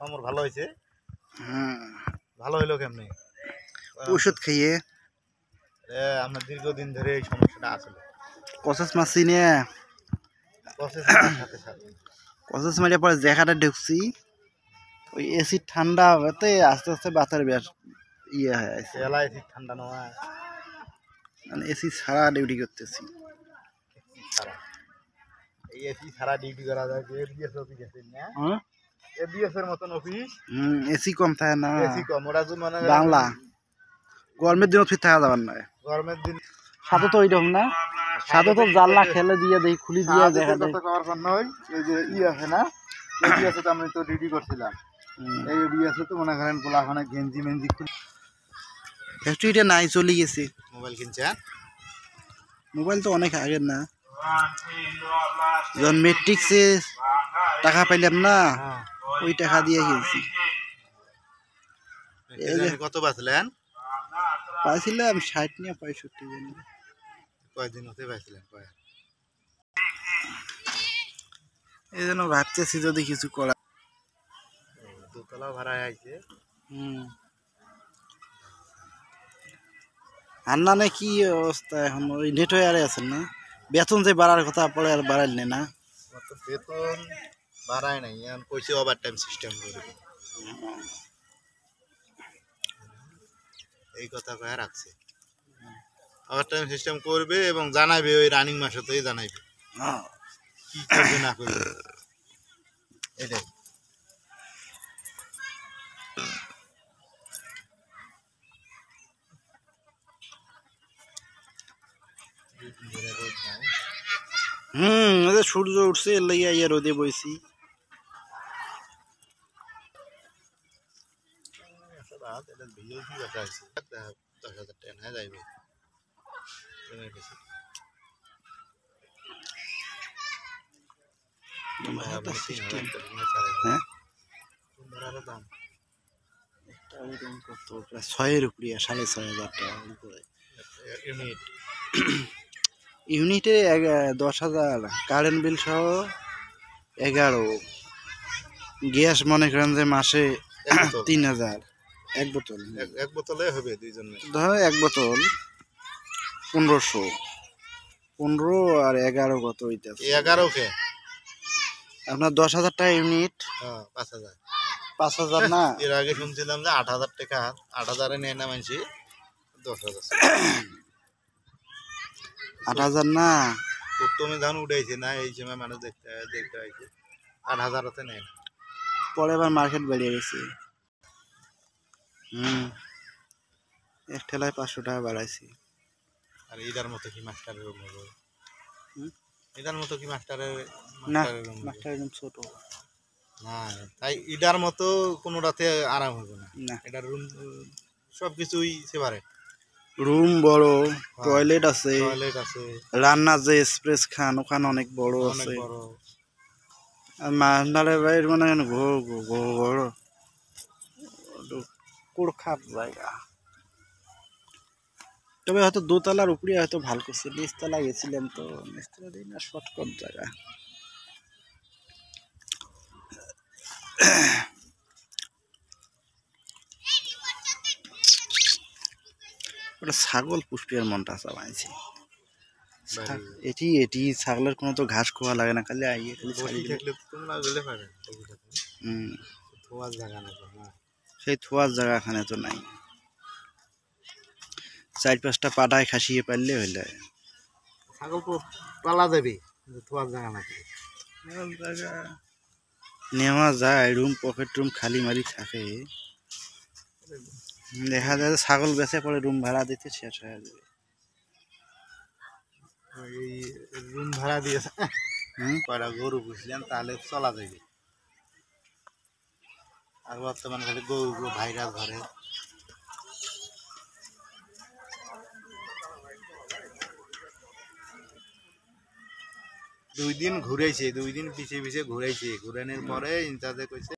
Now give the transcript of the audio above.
আমার ভালো হয়েছে। ভালো হইলো কেমনি? ওষুধ খাইয়ে আমরা দীর্ঘদিন ধরে এই সমস্যাটা আসলে কসাস মাছি নিয়ে সাথে সাথে কসাস মারিয়া পরে জায়গাটা ঢুকছি ওই এসি ঠান্ডা হতে আস্তে আস্তে বাতার বেশ ইয়ে হয়ে আছে এলাই ঠিক ঠান্ডা নয় মানে এসি ছাড়া ডিউটি করতেছি এই এসি ছাড়া ডিউটি করা যায় এবিএস অফিস আছে না এবিএস এর মতন অফিস এসি কম থাকে না এসি কম ওরা যে মানে বাংলা গরমের দিনও ফির থাকা যাবার নয় গরমের দিন সাথে তো ওইরকম না সাথে তো জানলা খেলে দিয়ে দেখি খুলি দিয়ে দেখা যায় এই যে ই আছে না এবিএস তো আমি তো ডিউটি করছিলাম এই এবিএস তো মনে করেন গোলাখানে গেঞ্জি মেঞ্জি খুলে ফ্যাক্টরিটা নাই চলে গেছে মোবাইল কিনছেন মোবাইল তো অনেক আগের না যখন মেট্রিক্সে টাকা পাইলাম না ওই টাকা দিয়ে কিনছি কত বাঁচলেন পাইছিলাম 60 নিয়ে 65 জন কয়দিন হতে পাইছিলেন এই জন্য ভাবতেছি যদি কিছু করা দোতলা ভাড়া আইছে আন্নানে কি অবস্থা এখন ওই নেট হয়ে আরে আছেন না বেতন যে বাড়ার কথা পড়ে আর বাড়াইলে না বেতন বাড়ায় নাই এখন কইছে ওভার টাইম সিস্টেম করবে এই কথা কয়ে রাখছে ওভার টাইম সিস্টেম করবে এবং জানাবে ওই রানিং মাসেতেই জানাইবে কি করবে না করবে এটাই সূর্য উঠছে এর লাগিয়া ইয়া রোদে বইছি ছয়ের উপরে 6,500 টাকা উপরে ইউনিটে 10,000 কারেন্ট বিল সহ 11 গ্যাস মনে করেন যে মাসে 3,000 এক বোতল এক বোতলে হবে দুইজনে ধর এক বোতল 1500 15 আর 11 কত হইতাছে 11 কে আপনার 10,000 টাকা ইউনিট 5,000 না এর আগে শুনছিলাম যে 8,000 টাকা 8,000 এ নেয় না মানছি 10,000 8,000 না প্রথমে ধান উঠাইছে না এই সময় মানুষ দেখতে আইছে 8,000 তে নেয় না পরে আবার মার্কেট বেড়ে গেছে এক ঠেলায় 500 টাকা বাড়াইছি আর এটার মতো কি মাস্টারের রুম হবে এটার মতো কি মাস্টারের না মাস্টারের রুম ছোট না তাই এটার মতো কোনো রাতে আরাম হবে না এটার রুম সবকিছুই সেপারেট রুম বড় টয়লেট আছে রান্না যে এক্সপ্রেস খান ওখানে অনেক বড় আছে আর মান্ডালের বাইরে মানে ঘর কুড়খাপ জায়গা তবে হয়তো দোতলার উপরে হয়তো ভালো করছে নিচতলা গেছিলাম তো নিচতলা দিই না শর্টকাট জায়গা ওটা ছাগল পুষ্টির মনটা চালাইছে এটি ছাগলের কোনো তো ঘাস খোয়া লাগে না খালি আইয়ে খালি সেই থোয়ার জায়গা এখানে তো নাই 4-5টা পাটায় খাসিয়ে পারলে হইলে ছাগল তো পালা যাবে থোয়ার জায়গা নাকি নেওয়া যায় রুম পকেট রুম খালি মারি থাকে দেখা যায় ছাগল বেচে পরে রুম ভাড়া দিতে শেষ হয়ে যাবে রুম ভাড়া দিয়েছে কয়টা গরু পুষলেন তাহলে চলা যাবে আর বর্তমানে খালি গরু ভাইরাস ধরে 2 দিন ঘুরাইছে, 2 দিন পিছে পিছে ঘুরাইছে, ঘুরানোর পরে ইনচার্জে কইছে